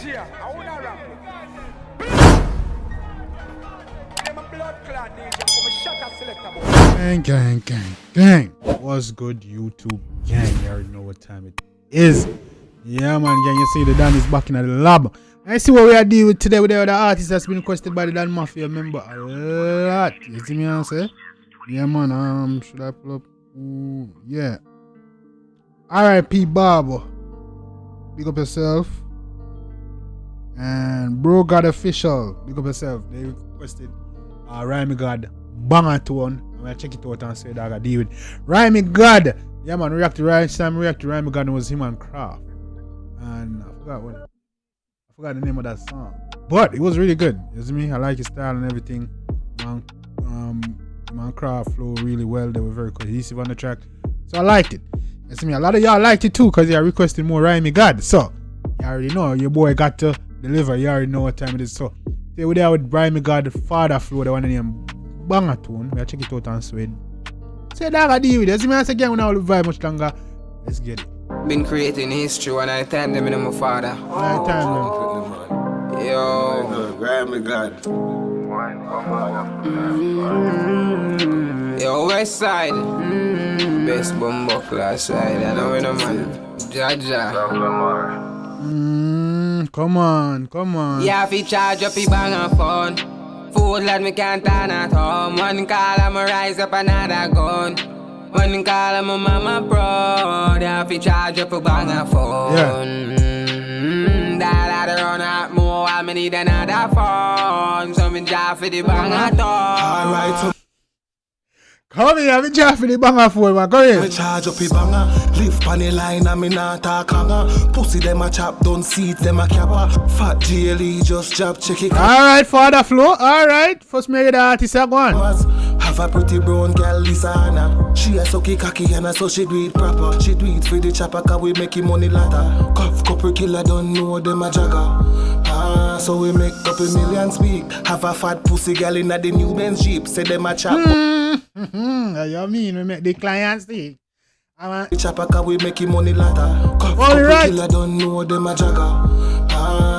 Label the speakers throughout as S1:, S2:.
S1: DJ, I wanna rap. I'm a blood clot DJ, I'm a shutter selector boy.
S2: Gang. What's good, YouTube gang? You already know what time it is. Yeah, man, gang. You see the Dan is back in the lab. I see what we are dealing with today with the other artist that's been requested by the Dan Mafia member a lot. You see me, I say? Yeah, man. Should I pull up? Ooh, yeah. R.I.P. Barber. Big up yourself. And Bro God Official. Big up yourself. They requested Rymey Gad Banga tone. I'm gonna check it out and say that I deal with Rymey Gad. Yeah, man. React to Rymey Gad was him and Craft. And I forgot the name of that song. But it was really good. You see me? I like his style and everything. Man Craft flow really well. They were very cohesive on the track. So I liked it. You see me? A lot of y'all liked it too because you are requesting more Rymey Gad. So you already know your boy got to deliver. You already know what time it is. So stay with there with Rymey Gad Fada flow, the one named Banga tune. We'll check it out and swing. Say that I deal with it. You see me? I say again when I will vibe much longer. Let's get it.
S3: Been creating history when I time them in my father. Yo,
S4: Rymey Gad.
S3: Yo, West Side. Best bumbo class side. I know we no man. Jaja.
S2: Come on.
S3: Yeah, if you charge up, you bang a phone. Food lad, me can't turn at home. One call, I'ma rise up another gun. One call, I'm a mama bro. Yeah, if you charge up, you bang a phone. That I run out more, I need another phone. So me job for the bang a
S4: Alright,
S2: Come here, I'm in charge for the banger for man. Come here.
S4: me charge up the banger. Live pan the line and me not talk hanger. Pussy them a chop, don't seat them a capper. Fat GLE just job check it.
S2: Alright, Fada flow. Alright. First me the artist I go on.
S4: Have a pretty brown girl, Lisa Anna. She a sucky cocky and so she do it proper. She do it for the chopper cause we making money later. Cuff couple killer don't know them a jagger. So we make up a million speak. Have a fat pussy girl in the new Benz Jeep. Say them a chop.
S2: You mean we make the clients see?
S4: The chopper cause we making money later. Cuff
S2: All
S4: couple
S2: right.
S4: killer don't know them a jagger.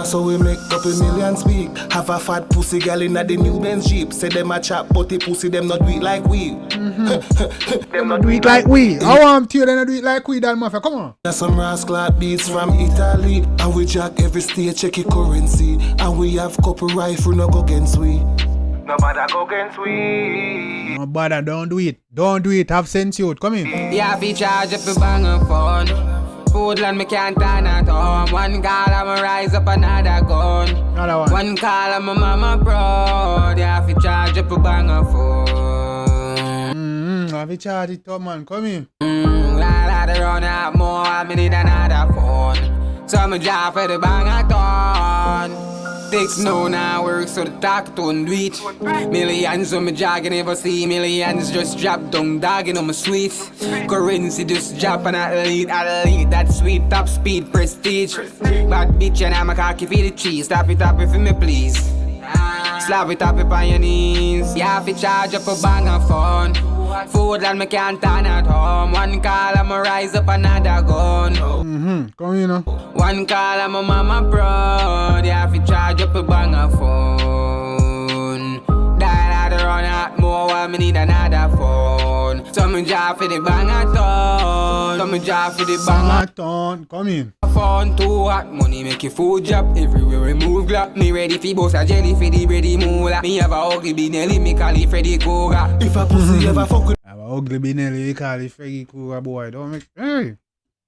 S4: So we make up a million speak. Have a fat pussy girl in the new Benz Jeep. Say them a chop but the pussy them not do it like we.
S2: Them not do it like we. I want to them not do it like we, Dan Mafia. Come on.
S4: There's some rascal beats from Italy. And we jack every state, check your currency. And we have couple rifle, no go against we. Nobody go against we.
S2: No bother, don't do it. Don't do it. Have sense youth. Come in.
S3: Yeah, if you charge up, you bang a phone. Foodland, me can't turn at home. One call, I'ma rise up another gun.
S2: Another one.
S3: One call, I'm a mama bro. Yeah, if you charge up, you bang a phone.
S2: Have you charge it up, man? Come in.
S3: I'd run out more, I need another phone. So I'm a job for the bang a ton. Takes no now work, so the talk don't do it. Millions on my jog, never see millions just drop down, dogging on my sweet. Currency just drop and athlete, that sweet, top speed, prestige. Bad bitch and I'm a cocky for the cheese. Stop it for me, please. Slap it up on your knees. Yeah, if you charge up a bang a phone. Food and me can't turn at home. One call, I'ma rise up another gun.
S2: Come in.
S3: One call, I'm a mama bro. They have to charge up a bang a phone. That I run out more, I need another phone. Some job for the bang a ton. Some job for the bang a
S2: Ton. Come in.
S3: phone too hot, money make your food drop. Everywhere we move glock. Me ready for boss a jelly for the ready moolah. Me have a ugly Benelli, me call it Freddy Cougar.
S4: If a pussy ever fuck with
S2: I have a ugly Benelli, we call it Freddy Cougar boy. Don't make. Hey.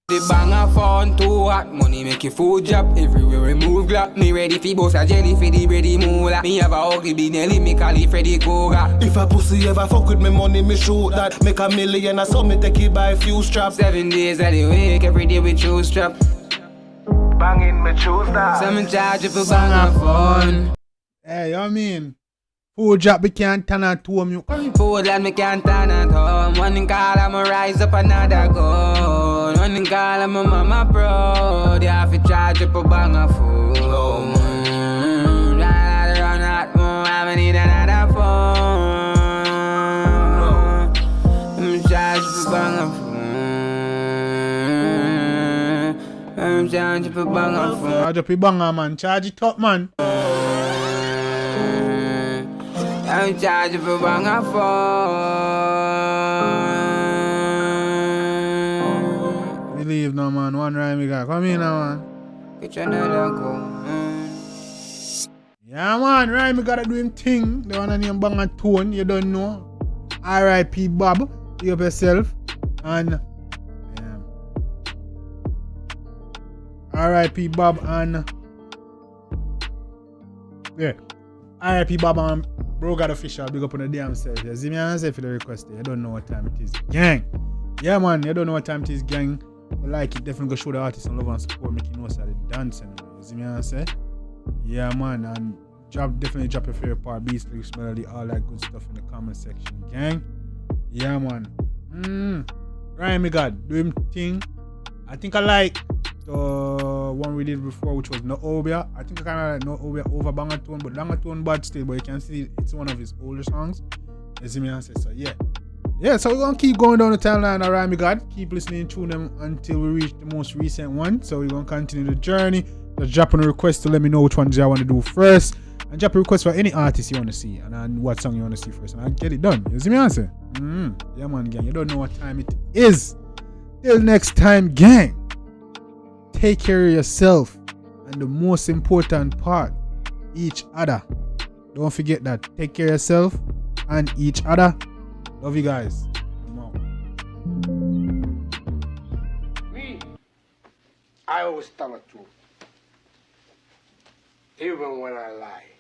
S3: The banger phone too hot, money make your food drop. Everywhere we move glock. Me ready for boss a jelly for the ready moolah. Me have a ugly Benelli, me call it Freddy Cougar.
S4: if a pussy ever fuck with me money, me shoot that. Make a million or so me take it by a few straps.
S3: 7 days of the week, every day we choose strap.
S4: Banging me choose that.
S3: Some charge up a banger phone.
S2: Hey, you mean? Food drop, we can't turn at home. You come in.
S3: Food and me can't turn at home. One call, I'ma rise up another gun. One call, I'm a mama bro. They have to charge up a banger phone. I'd run out more, I'ma need another phone. I'm charged for banger phone. I'm charged charge for Banga phone.
S2: Charge up your Banga, man. Charge it up, man.
S3: I'm charging for Banga phone.
S2: Believe no, man. One Rymey Gad. Come in now, man.
S3: Get another go.
S2: Yeah, man. Rymey Gad do him thing. The one named Banga Tone. You don't know. R.I.P. Bob. You up yourself. And R.I.P. Bob and yeah. R.I.P. Bob and Bro God Official, big up on the damn self. You see me and say for the request. You don't know what time it is. Gang. Yeah, man, you don't know what time it is, gang. You like it, definitely go show the artist some love and support, make you know so the dancing. You see me and say? Yeah, man, and definitely drop your favorite part, beats, lyrics, melody, all that good stuff in the comment section, gang. Yeah, man. Rymey Gad, do him thing. I think I like the one we did before, which was No Obia. I think I kind of like No Obia over Banga Tone, but Banga Tone bad still. But you can see it's one of his older songs. You see me and say so, yeah. Yeah, so we're gonna keep going down the timeline of Rymey Gad. Keep listening to them until we reach the most recent one. So we're gonna continue the journey. Just drop a request to let me know which ones I want to do first. And drop a request for any artist you want to see and what song you want to see first. And I'll get it done. You see me answer? Yeah, man, gang. You don't know what time it is. Till next time, gang. Take care of yourself. And the most important part, each other. Don't forget that. Take care of yourself and each other. Love you guys. I'm out.
S1: I always tell the truth. Even when I lie.